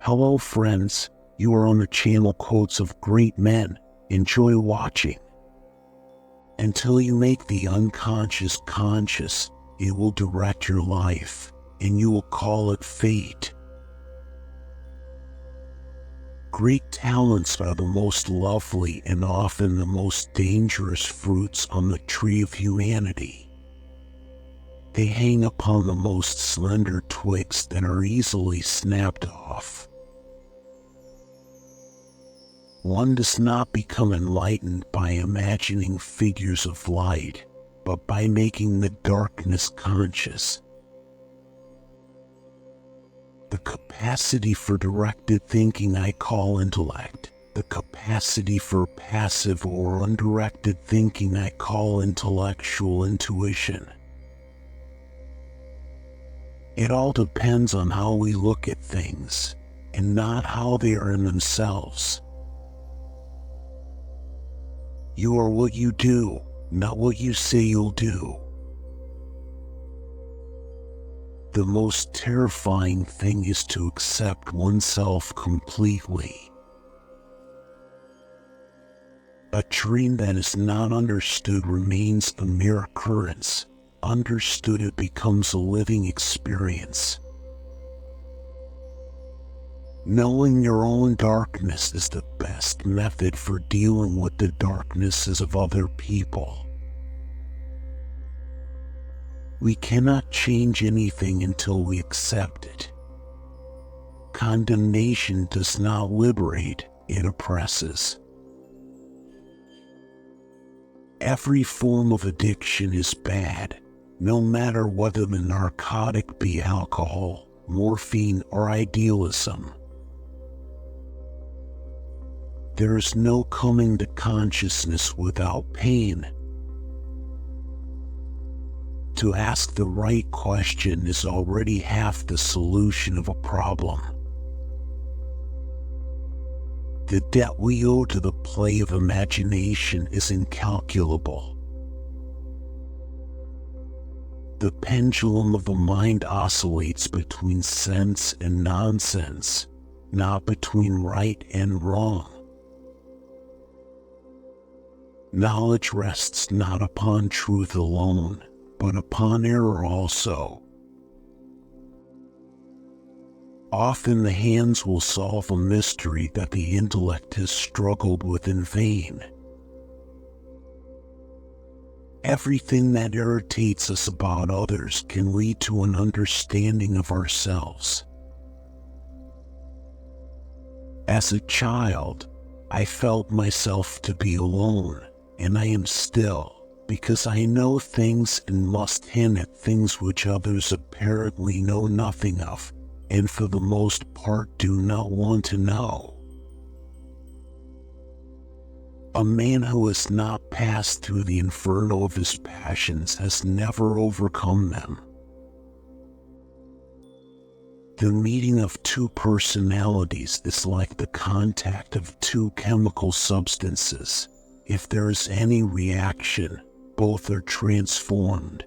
Hello friends, you are on the channel Quotes of Great Men. Enjoy watching. Until you make the unconscious conscious, it will direct your life, and you will call it fate. Great talents are the most lovely and often the most dangerous fruits on the tree of humanity. They hang upon the most slender twigs that are easily snapped off. One does not become enlightened by imagining figures of light, but by making the darkness conscious. The capacity for directed thinking I call intellect. The capacity for passive or undirected thinking I call intellectual intuition. It all depends on how we look at things, and not how they are in themselves. You are what you do, not what you say you'll do. The most terrifying thing is to accept oneself completely. A dream that is not understood remains a mere occurrence. Understood, it becomes a living experience. Knowing your own darkness is the best method for dealing with the darknesses of other people. We cannot change anything until we accept it. Condemnation does not liberate, it oppresses. Every form of addiction is bad, no matter whether the narcotic be alcohol, morphine, or idealism. There is no coming to consciousness without pain. To ask the right question is already half the solution of a problem. The debt we owe to the play of imagination is incalculable. The pendulum of the mind oscillates between sense and nonsense, not between right and wrong. Knowledge rests not upon truth alone, but upon error also. Often the hands will solve a mystery that the intellect has struggled with in vain. Everything that irritates us about others can lead to an understanding of ourselves. As a child, I felt myself to be alone, and I am still, because I know things and must hint at things which others apparently know nothing of, and for the most part do not want to know. A man who has not passed through the inferno of his passions has never overcome them. The meeting of two personalities is like the contact of two chemical substances. If there is any reaction, both are transformed.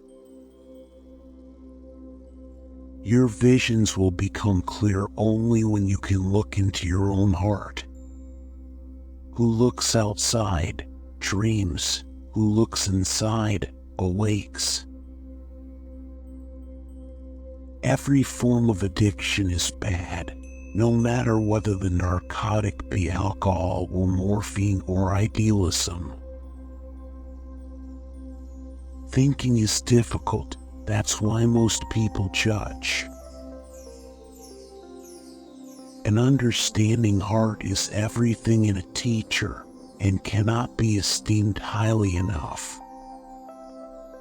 Your visions will become clear only when you can look into your own heart. Who looks outside, dreams. Who looks inside, awakes. Every form of addiction is bad, no matter whether the narcotic be alcohol or morphine or idealism. Thinking is difficult, that's why most people judge. An understanding heart is everything in a teacher, and cannot be esteemed highly enough.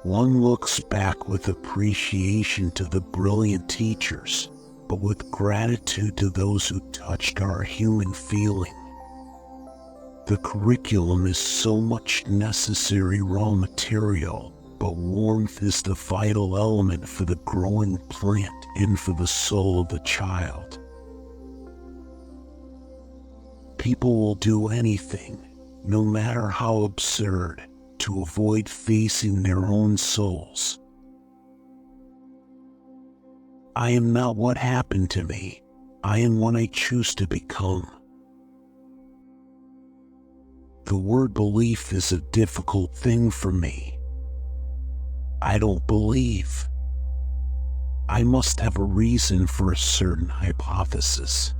One looks back with appreciation to the brilliant teachers, but with gratitude to those who touched our human feeling. The curriculum is so much necessary raw material, but warmth is the vital element for the growing plant and for the soul of the child. People will do anything, no matter how absurd, to avoid facing their own souls. I am not what happened to me, I am what I choose to become. The word belief is a difficult thing for me. I don't believe. I must have a reason for a certain hypothesis.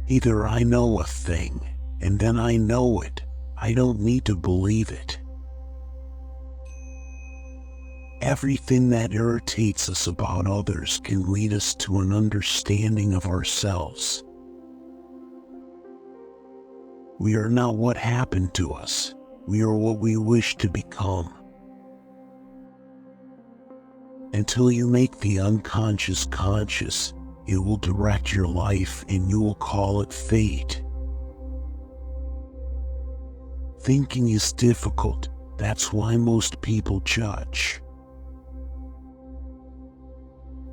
Either I know a thing, and then I know it. I don't need to believe it. Everything that irritates us about others can lead us to an understanding of ourselves. We are not what happened to us. We are what we wish to become. Until you make the unconscious conscious, it will direct your life and you will call it fate. Thinking is difficult. That's why most people judge.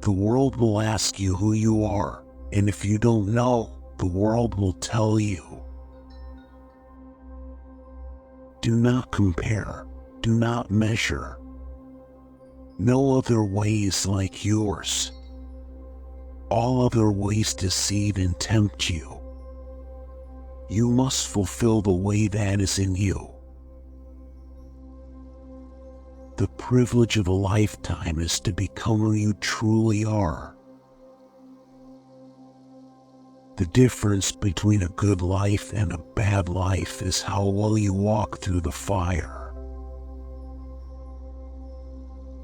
The world will ask you who you are, and if you don't know, the world will tell you. Do not compare. Do not measure. No other way is like yours. All other ways deceive and tempt you. You must fulfill the way that is in you. The privilege of a lifetime is to become who you truly are. The difference between a good life and a bad life is how well you walk through the fire.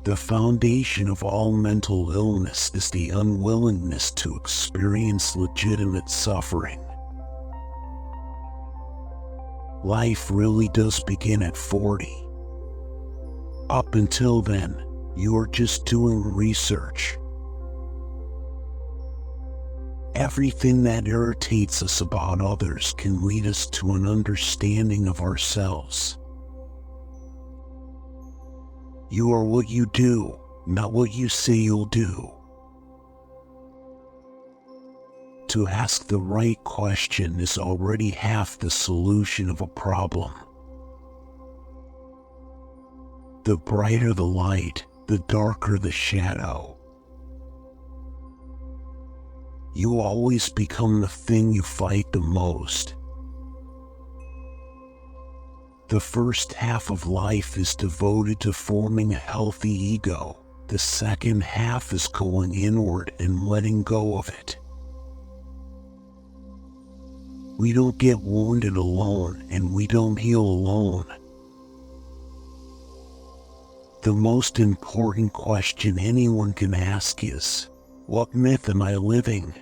The foundation of all mental illness is the unwillingness to experience legitimate suffering. Life really does begin at 40. Up until then, you are just doing research. Everything that irritates us about others can lead us to an understanding of ourselves. You are what you do, not what you say you'll do. To ask the right question is already half the solution of a problem. The brighter the light, the darker the shadow. You always become the thing you fight the most. The first half of life is devoted to forming a healthy ego. The second half is going inward and letting go of it. We don't get wounded alone, and we don't heal alone. The most important question anyone can ask is, what myth am I living?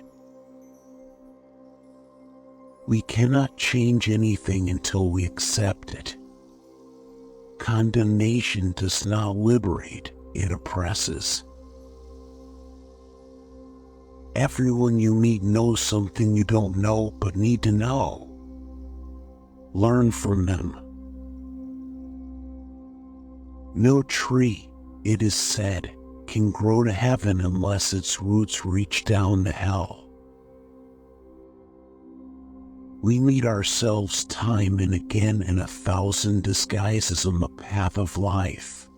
We cannot change anything until we accept it. Condemnation does not liberate, it oppresses. Everyone you meet knows something you don't know but need to know. Learn from them. No tree, it is said, can grow to heaven unless its roots reach down to hell. We meet ourselves time and again in 1,000 disguises on the path of life.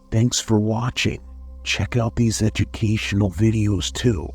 Thanks for watching. Check out these educational videos too.